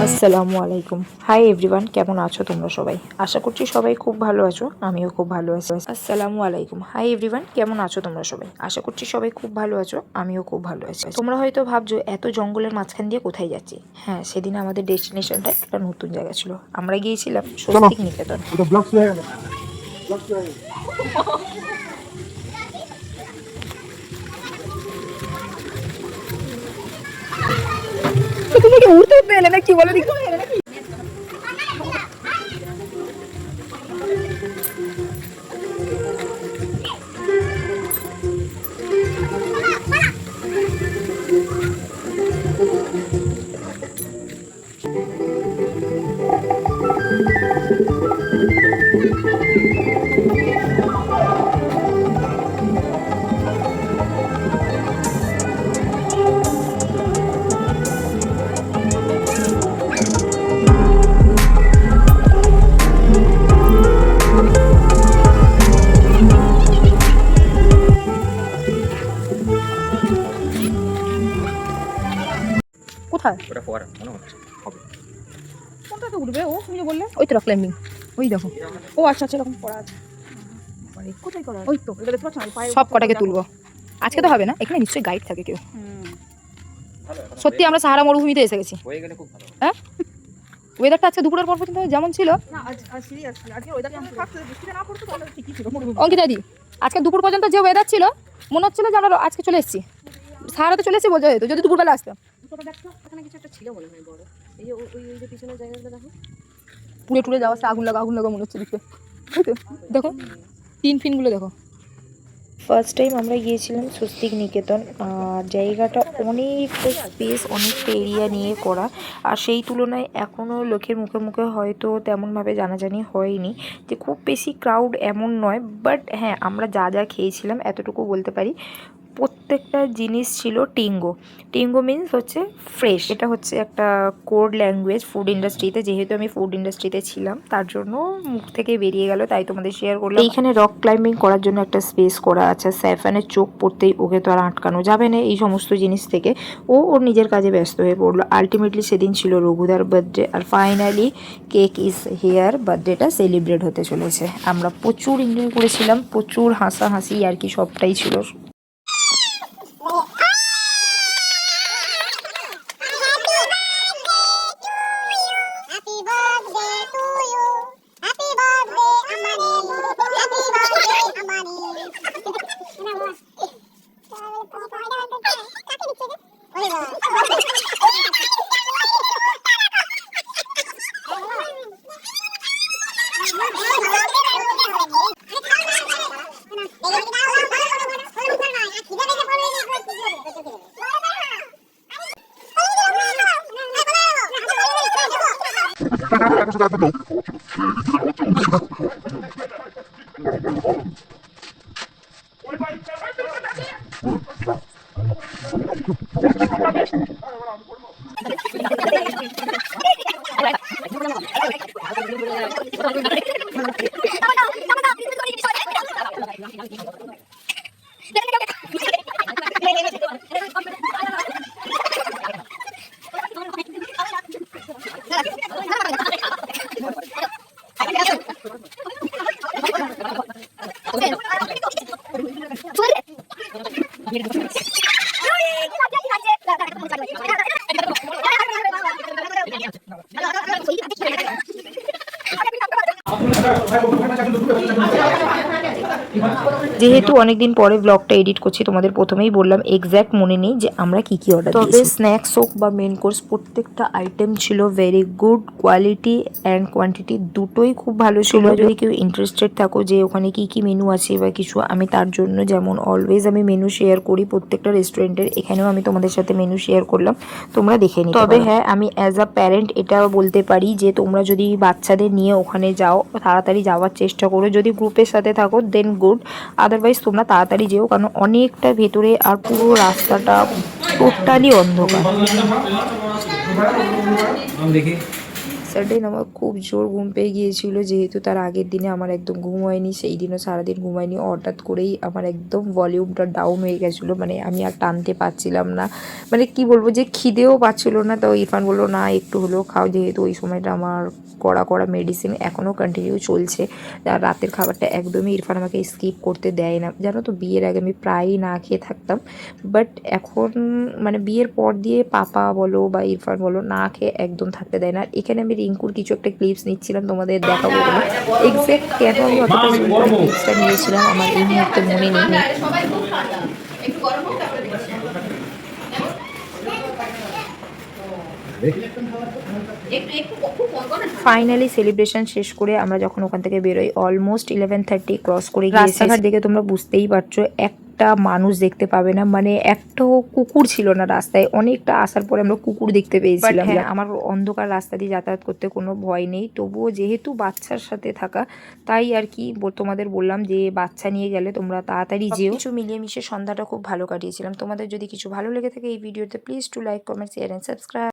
আসসালামু আলাইকুম। Hi everyone, কেমন আছো তোমরা সবাই? আশা করছি সবাই খুব ভালো আছো, আমিও খুব ভালো আছি। আসসালামু আলাইকুম। হাই এভরিওয়ান, কেমন আছো তোমরা সবাই? আশা করছি সবাই খুব ভালো আছো, আমিও খুব ভালো আছি। তোমরা হয়তো ভাবছো এত জঙ্গলের মাঝখান দিয়ে কোথায় যাচ্ছি। হ্যাঁ, সেদিন আমাদের ডেস্টিনেশনটা একটা নতুন জায়গা ছিল। আমরা গিয়েছিলাম স্বস্তিক নিকেতন। তুমি কি উড়তে উঠতে এলে না কি বলো দেখি? কোথায়? ওটা ফোয়ারা মনে হচ্ছে হবে। কোনটাতে উঠবে ও? তুমি যে বললে ওই তো রক ক্লাইম্বিং। ওই দেখো। ও আচ্ছা আচ্ছা, এরকম করা আছে। কোথায় করা? ওই তো এটা দেখতে পাচ্ছ না, পায়ে সব কটাকে তুলবো। আজকে তো হবে না, এখানে নিশ্চয়ই গাইড থাকে কেউ। সত্যি আমরা সাহারা মরুভূমিতে এসে গেছি। হয়ে গেলে খুব ভালো। হ্যাঁ, ওয়েদারটা আজকে দুপুরের পর পর্যন্ত যেমন ছিল না আজ সিরিয়াসলি আজকে ওয়েদারটা আমরা থাকতে বৃষ্টিটা না পড়তো তাহলে ঠিকই ছিল। অঙ্কিতা দি, আজকে দুপুর পর্যন্ত যে ওয়েদার ছিল মনে হচ্ছিল যে আমরা আজকে চলে এসেছি। সাহারাতে চলে এসেছি বলতে হতো যদি দুপুরবেলা আসতাম। ছোট দেখো ওখানে কিছু একটা ছিল মনে হয় বড়। এই যে ওই যে পিছনের জায়গাগুলো দেখো, পুড়ে টুড়ে যাওয়া, সে আগুন লাগা মনে হচ্ছে দেখতে। দেখো টিন ফিনগুলো দেখো। ফার্স্ট টাইম আমরা গিয়েছিলাম স্বস্তিক নিকেতন। আর জায়গাটা অনেকটা স্পেস, অনেকটা এরিয়া নিয়ে করা। আর সেই তুলনায় এখনও লোকের মুখে মুখে হয়তো তেমনভাবে জানাজানি হয়নি যে খুব বেশি ক্রাউড এমন নয়। বাট হ্যাঁ, আমরা যা যা খেয়েছিলাম এতটুকু বলতে পারি, প্রত্যেকটা জিনিস ছিল টিঙ্গো। টিঙ্গো মিন্স হচ্ছে ফ্রেশ। এটা হচ্ছে একটা কোড ল্যাঙ্গুয়েজ ফুড ইন্ডাস্ট্রিতে। যেহেতু আমি ফুড ইন্ডাস্ট্রিতে ছিলাম তার জন্য মুখ থেকে বেরিয়ে গেল, তাই তোমাদের শেয়ার করলাম। এইখানে রক ক্লাইম্বিং করার জন্য একটা স্পেস করা আছে। স্যাফানের চোখ পড়তেই ওকে তো আর আটকানো যাবে না এই সমস্ত জিনিস থেকে। ও ওর নিজের কাজে ব্যস্ত হয়ে পড়লো। আলটিমেটলি সেদিন ছিল রঘুদার বার্থডে, আর ফাইনালি কেক ইজ হেয়ার। বার্থডেটা সেলিব্রেট হতে চলেছে। আমরা প্রচুর এনজয় করেছিলাম, প্রচুর হাসাহাসি আর কি সবটাই ছিল। যেহেতু অনেকদিন পরে ব্লগটা এডিট করছি, তোমাদের প্রথমেই বললাম এক্স্যাক্ট মনে নেই যে আমরা কি কি অর্ডার দিয়েছি। তবে স্ন্যাক্স হোক বা মেন কোর্স, প্রত্যেকটা আইটেম ছিল very good. Quality and quantity দুটোই খুব ভালো ছিল। যদি কেউ ইন্টারেস্টেড থাকো যে ওখানে কি কি মেনু আছে বা কিছু, আমি তার জন্য যেমন অলওয়েজ আমি মেনু শেয়ার করি প্রত্যেকটা রেস্টুরেন্টের, এখানেও আমি তোমাদের সাথে মেনু শেয়ার করলাম, তোমরা দেখে নিতে পারো। তবে হ্যাঁ, আমি অ্যাজ আ প্যারেন্ট এটাও বলতে পারি যে তোমরা যদি বাচ্চাদের নিয়ে ওখানে যাও তাড়াতাড়ি যাওয়ার চেষ্টা করো। যদি গ্রুপের সাথে থাকো দেন গুড, আদারওয়াইজ তোমরা তাড়াতাড়ি যেও, কারণ অনেকটা ভেতরে আর পুরো রাস্তাটা টোটালি অন্ধকার। থার্ড দিন আমার খুব জোর ঘুম পেয়ে গিয়েছিল, যেহেতু তার আগের দিনে আমার একদম ঘুম হয়নি, সেই দিনও সারাদিন ঘুমায়নি। হঠাৎ করেই আমার একদম ভলিউমটা ডাউন হয়ে গেছিলো, মানে আমি আর টানতে পারছিলাম না, মানে কি বলবো যে খিদেও পাচ্ছিলো না। তো ইরফান বললো না একটু হলেও খাও, যেহেতু ওই সময়টা আমার কড়া কড়া মেডিসিন এখনও কন্টিনিউ চলছে। আর রাতের খাবারটা একদমই ইরফান আমাকে স্কিপ করতে দেয় না। জানো তো বিয়ের আগে আমি প্রায়ই না খেয়ে থাকতাম, বাট এখন মানে বিয়ের পর দিয়ে পাপা বলো বা ইরফান বলো না খেয়ে একদম থাকতে দেয় না। আর এখানে আমি রিঙ্কুর কিছু একটা ক্লিপস নিচ্ছিলাম, তোমাদের দেখাবো বলে। এক্স্যাক্ট কেন আমি অতটা জোর করে ক্লিপসটা নিয়েছিলাম আমার এই মুহূর্তে মনে নেই। ফাইনালি সেলিব্রেশন শেষ করে আমরা যখন ওখান থেকে বেরোই অলমোস্ট 11:30 ক্রস করে গিয়েছে। রাস্তাঘাট দেখে তোমরা বুঝতেই পারছো একটা মানুষ দেখতে পাবে না, মানে একটাও কুকুর ছিল না রাস্তায়। অনেকটা আসার পরে আমরা কুকুর দেখতে পেয়েছিলাম। হ্যাঁ, আমার অন্ধকার রাস্তা দিয়ে যাতায়াত করতে কোনো ভয় নেই, তবুও যেহেতু বাচ্চার সাথে থাকা, তাই আর কি তোমাদের বললাম যে বাচ্চা নিয়ে গেলে তোমরা তাড়াতাড়ি যেও। কিছু মিলিয়ে মিশে সন্ধ্যাটা খুব ভালো কাটিয়েছিলাম। তোমাদের যদি কিছু ভালো লেগে থাকে এই ভিডিওতে, please to like, comment, share and subscribe.